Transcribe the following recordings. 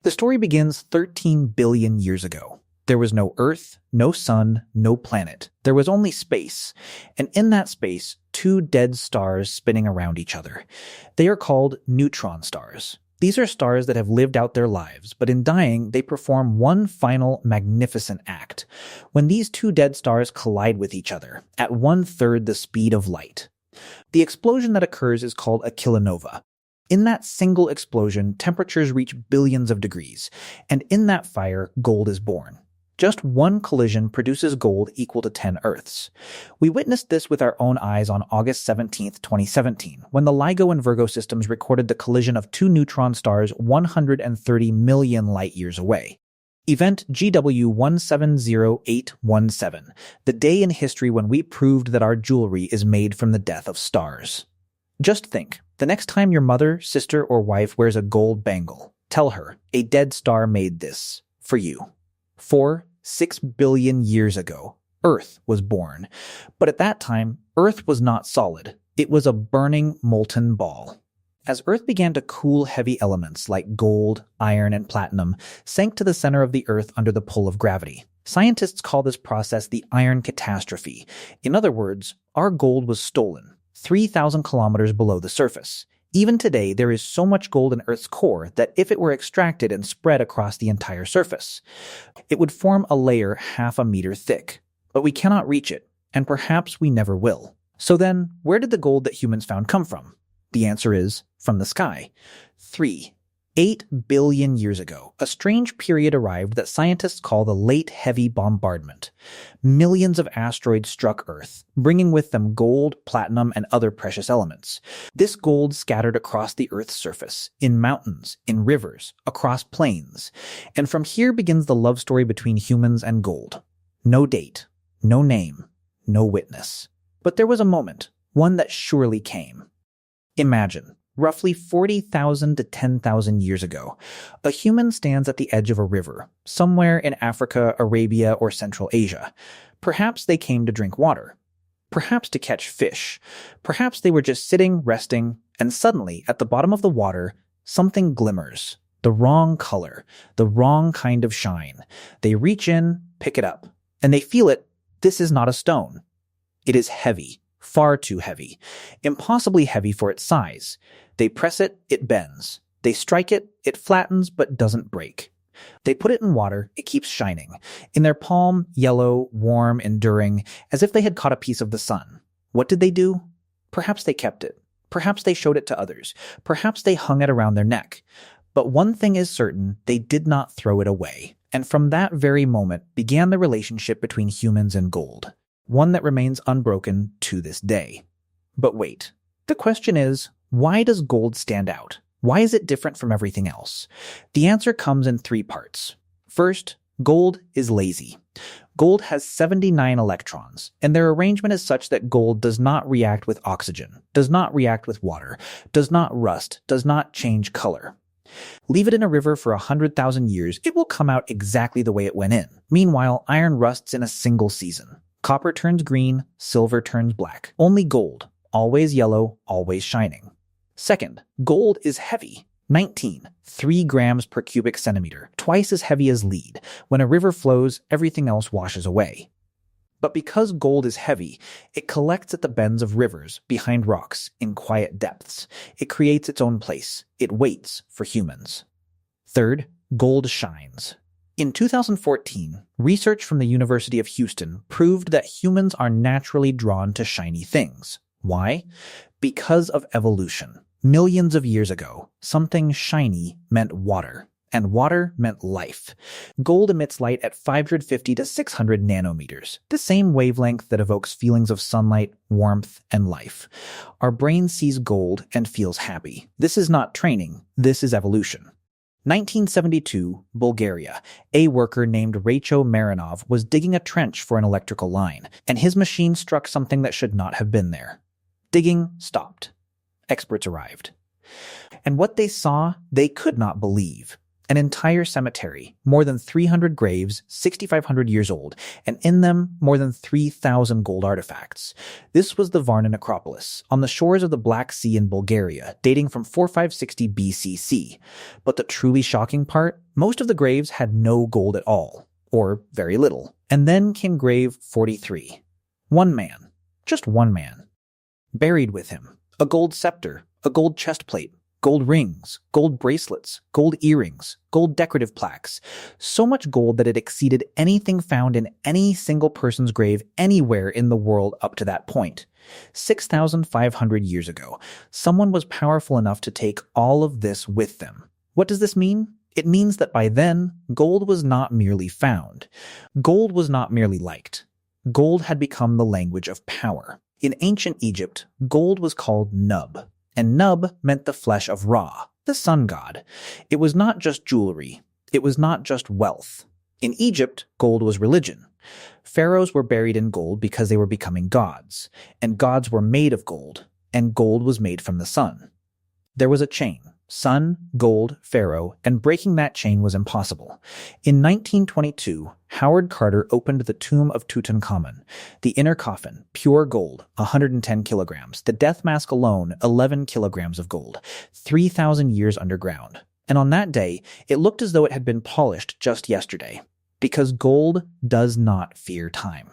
The story begins 13 billion years ago. There was no Earth, no sun, no planet. There was only space. And in that space, two dead stars spinning around each other. They are called neutron stars. These are stars that have lived out their lives, but in dying, they perform one final magnificent act. When these two dead stars collide with each other, at 1/3 the speed of light. The explosion that occurs is called a kilonova. In that single explosion, temperatures reach billions of degrees, and in that fire, gold is born. Just one collision produces gold equal to 10 Earths. We witnessed this with our own eyes on August 17, 2017, when the LIGO and Virgo systems recorded the collision of two neutron stars 130 million light-years away. Event GW170817, the day in history when we proved that our jewelry is made from the death of stars. Just think, the next time your mother, sister, or wife wears a gold bangle, tell her, a dead star made this for you. 6 billion years ago, Earth was born. But at that time, Earth was not solid. It was a burning, molten ball. As Earth began to cool, heavy elements like gold, iron, and platinum sank to the center of the Earth under the pull of gravity. Scientists call this process the iron catastrophe. In other words, our gold was stolen, 3,000 kilometers below the surface. Even today, there is so much gold in Earth's core that if it were extracted and spread across the entire surface, it would form a layer half a meter thick. But we cannot reach it, and perhaps we never will. So then, where did the gold that humans found come from? The answer is, from the sky. 8 billion years ago, a strange period arrived that scientists call the Late Heavy Bombardment. Millions of asteroids struck Earth, bringing with them gold, platinum, and other precious elements. This gold scattered across the Earth's surface, in mountains, in rivers, across plains. And from here begins the love story between humans and gold. No date, no name, no witness. But there was a moment, one that surely came. Imagine, roughly 40,000 to 10,000 years ago, a human stands at the edge of a river, somewhere in Africa, Arabia, or Central Asia. Perhaps they came to drink water. Perhaps to catch fish. Perhaps they were just sitting, resting, and suddenly, at the bottom of the water, something glimmers. The wrong color, the wrong kind of shine. They reach in, pick it up, and they feel it. This is not a stone. It is heavy. Far too heavy. Impossibly heavy for its size. They press it, it bends. They strike it, it flattens but doesn't break. They put it in water, it keeps shining. In their palm, yellow, warm, enduring, as if they had caught a piece of the sun. What did they do? Perhaps they kept it. Perhaps they showed it to others. Perhaps they hung it around their neck. But one thing is certain, they did not throw it away. And from that very moment began the relationship between humans and gold. One that remains unbroken to this day. But wait, the question is, why does gold stand out? Why is it different from everything else? The answer comes in 3 parts. First, gold is lazy. Gold has 79 electrons, and their arrangement is such that gold does not react with oxygen, does not react with water, does not rust, does not change color. Leave it in a river for 100,000 years, it will come out exactly the way it went in. Meanwhile, iron rusts in a single season. Copper turns green, silver turns black. Only gold, always yellow, always shining. Second, gold is heavy. 3 grams per cubic centimeter, twice as heavy as lead. When a river flows, everything else washes away. But because gold is heavy, it collects at the bends of rivers, behind rocks, in quiet depths. It creates its own place. It waits for humans. Third, gold shines. In 2014, research from the University of Houston proved that humans are naturally drawn to shiny things. Why? Because of evolution. Millions of years ago, something shiny meant water, and water meant life. Gold emits light at 550 to 600 nanometers, the same wavelength that evokes feelings of sunlight, warmth, and life. Our brain sees gold and feels happy. This is not training, this is evolution. 1972, Bulgaria. A worker named Rachel Marinov was digging a trench for an electrical line, and his machine struck something that should not have been there. Digging stopped. Experts arrived. And what they saw, they could not believe. an entire cemetery, more than 300 graves, 6,500 years old, and in them, more than 3,000 gold artifacts. This was the Varna necropolis, on the shores of the Black Sea in Bulgaria, dating from 4560 BCC. But the truly shocking part? Most of the graves had no gold at all, or very little. And then came grave 43. One man, just one man. Buried with him, a gold scepter, a gold chest plate, gold rings, gold bracelets, gold earrings, gold decorative plaques. So much gold that it exceeded anything found in any single person's grave anywhere in the world up to that point. 6,500 years ago, someone was powerful enough to take all of this with them. What does this mean? It means that by then, gold was not merely found. Gold was not merely liked. Gold had become the language of power. In ancient Egypt, gold was called Nub, and Nub meant the flesh of Ra, the sun god. It was not just jewelry. It was not just wealth. In Egypt, gold was religion. Pharaohs were buried in gold because they were becoming gods, and gods were made of gold, and gold was made from the sun. There was a chain. Sun, gold, pharaoh, and breaking that chain was impossible. In 1922, Howard Carter opened the tomb of Tutankhamun. The inner coffin, pure gold, 110 kilograms. The death mask alone, 11 kilograms of gold, 3,000 years underground. And on that day, it looked as though it had been polished just yesterday. Because gold does not fear time.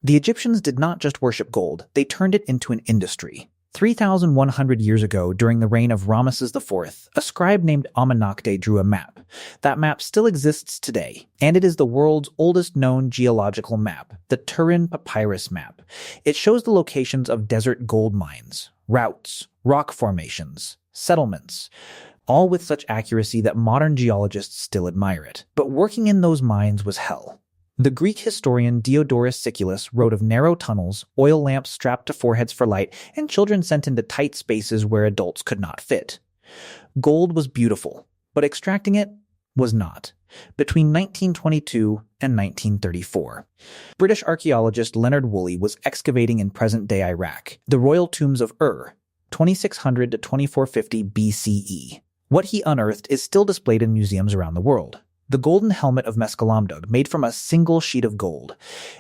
The Egyptians did not just worship gold, they turned it into an industry. 3,100 years ago, during the reign of Ramesses IV, a scribe named Amenakte drew a map. That map still exists today, and it is the world's oldest known geological map, the Turin Papyrus map. It shows the locations of desert gold mines, routes, rock formations, settlements, all with such accuracy that modern geologists still admire it. But working in those mines was hell. The Greek historian Diodorus Siculus wrote of narrow tunnels, oil lamps strapped to foreheads for light, and children sent into tight spaces where adults could not fit. Gold was beautiful, but extracting it was not. Between 1922 and 1934, British archaeologist Leonard Woolley was excavating in present-day Iraq, the royal tombs of Ur, 2600 to 2450 BCE. What he unearthed is still displayed in museums around the world. The golden helmet of Mescalamdug, made from a single sheet of gold,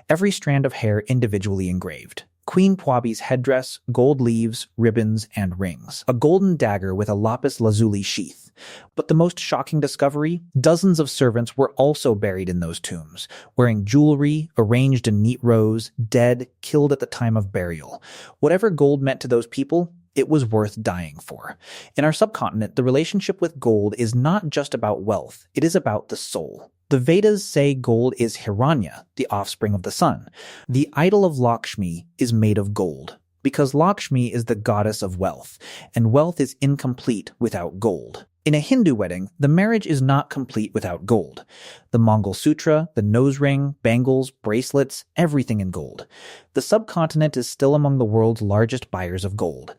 every strand of hair individually engraved. Queen Pwabi's headdress, gold leaves, ribbons, and rings. A golden dagger with a lapis lazuli sheath. But the most shocking discovery? Dozens of servants were also buried in those tombs, wearing jewelry, arranged in neat rows, dead, killed at the time of burial. Whatever gold meant to those people, it was worth dying for. In our subcontinent, the relationship with gold is not just about wealth, it is about the soul. The Vedas say gold is Hiranya, the offspring of the sun. The idol of Lakshmi is made of gold, because Lakshmi is the goddess of wealth, and wealth is incomplete without gold. In a Hindu wedding, the marriage is not complete without gold. The Mongol Sutra, the nose ring, bangles, bracelets, everything in gold. The subcontinent is still among the world's largest buyers of gold.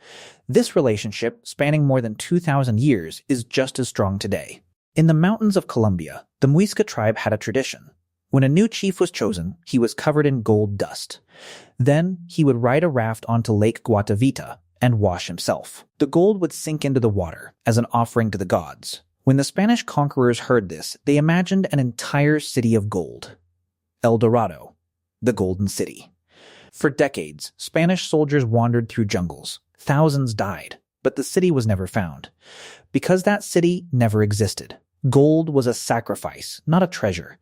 This relationship, spanning more than 2,000 years, is just as strong today. In the mountains of Colombia, the Muisca tribe had a tradition. When a new chief was chosen, he was covered in gold dust. Then, he would ride a raft onto Lake Guatavita and wash himself. The gold would sink into the water as an offering to the gods. When the Spanish conquerors heard this, they imagined an entire city of gold. El Dorado, the Golden City. For decades, Spanish soldiers wandered through jungles. Thousands died, but the city was never found. Because that city never existed. Gold was a sacrifice, not a treasure.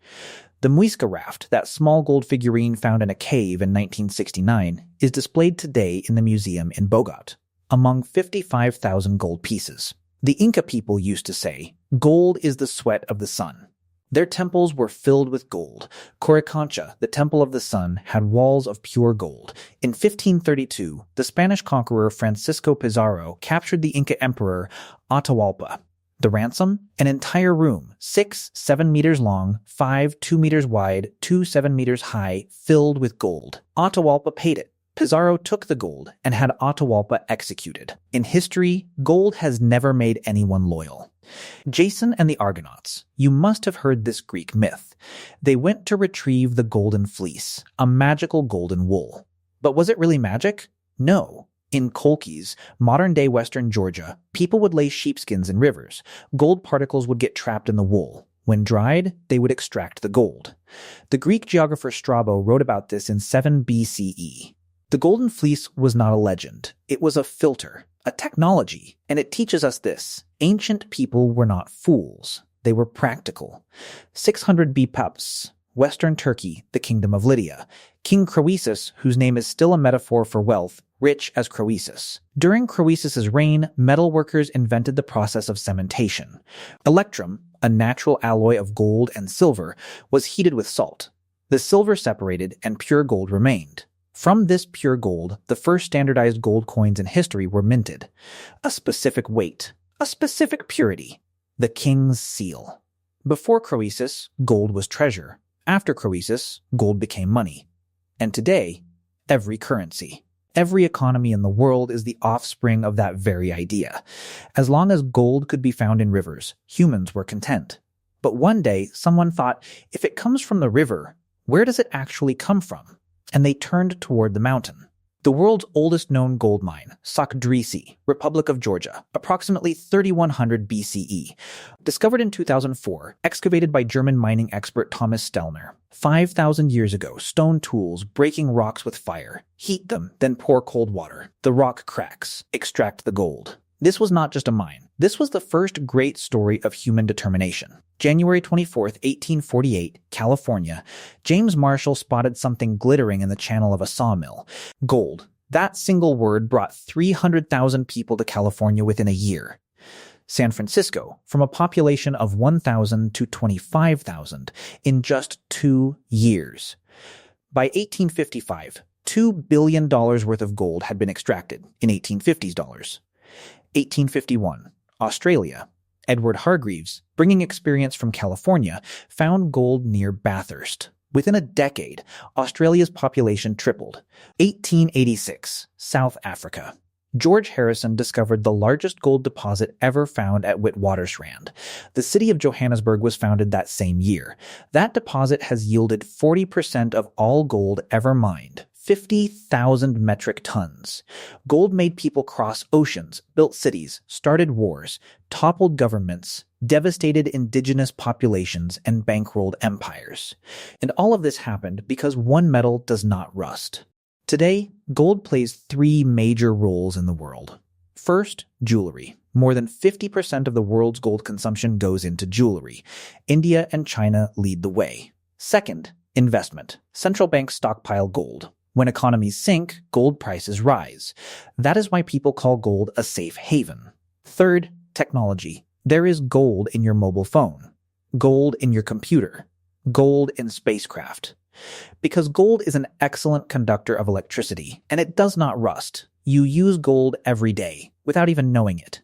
The Muisca raft, that small gold figurine found in a cave in 1969, is displayed today in the museum in Bogota, among 55,000 gold pieces. The Inca people used to say, gold is the sweat of the sun. Their temples were filled with gold. Coricancha, the temple of the sun, had walls of pure gold. In 1532, the Spanish conqueror Francisco Pizarro captured the Inca emperor Atahualpa. The ransom? An entire room, 7 meters long, 2 meters wide, 7 meters high, filled with gold. Atahualpa paid it. Pizarro took the gold and had Atahualpa executed. In history, gold has never made anyone loyal. Jason and the Argonauts. You must have heard this Greek myth. They went to retrieve the golden fleece, a magical golden wool. But was it really magic? No. In Colchis, modern-day western Georgia, people would lay sheepskins in rivers. Gold particles would get trapped in the wool. When dried, they would extract the gold. The Greek geographer Strabo wrote about this in 7 BCE. The Golden Fleece was not a legend. It was a filter, a technology, and it teaches us this. Ancient people were not fools. They were practical. 600 BPUPs, Western Turkey, the Kingdom of Lydia. King Croesus, whose name is still a metaphor for wealth, rich as Croesus. During Croesus's reign, metalworkers invented the process of cementation. Electrum, a natural alloy of gold and silver, was heated with salt. The silver separated and pure gold remained. From this pure gold, the first standardized gold coins in history were minted. A specific weight, a specific purity, the king's seal. Before Croesus, gold was treasure. After Croesus, gold became money. And today, every currency. Every economy in the world is the offspring of that very idea. As long as gold could be found in rivers, humans were content. But one day, someone thought, if it comes from the river, where does it actually come from? And they turned toward the mountain. The world's oldest known gold mine, Sakdrisi, Republic of Georgia, approximately 3100 BCE. Discovered in 2004, excavated by German mining expert Thomas Stellner. 5,000 years ago, stone tools breaking rocks with fire. Heat them, then pour cold water. The rock cracks. Extract the gold. This was not just a mine. This was the first great story of human determination. January 24th, 1848, California, James Marshall spotted something glittering in the channel of a sawmill. Gold. That single word brought 300,000 people to California within a year. San Francisco, from a population of 1,000 to 25,000 in just 2 years. By 1855, $2 billion worth of gold had been extracted in 1850s dollars. 1851, Australia. Edward Hargreaves, bringing experience from California, found gold near Bathurst. Within a decade, Australia's population tripled. 1886, South Africa. George Harrison discovered the largest gold deposit ever found at Witwatersrand. The city of Johannesburg was founded that same year. That deposit has yielded 40% of all gold ever mined. 50,000 metric tons. Gold made people cross oceans, built cities, started wars, toppled governments, devastated indigenous populations, and bankrolled empires. And all of this happened because one metal does not rust. Today, gold plays 3 major roles in the world. First, jewelry. More than 50% of the world's gold consumption goes into jewelry. India and China lead the way. Second, investment. Central banks stockpile gold. When economies sink, gold prices rise. That is why people call gold a safe haven. Third, technology. There is gold in your mobile phone, gold in your computer, gold in spacecraft. Because gold is an excellent conductor of electricity, and it does not rust. You use gold every day, without even knowing it.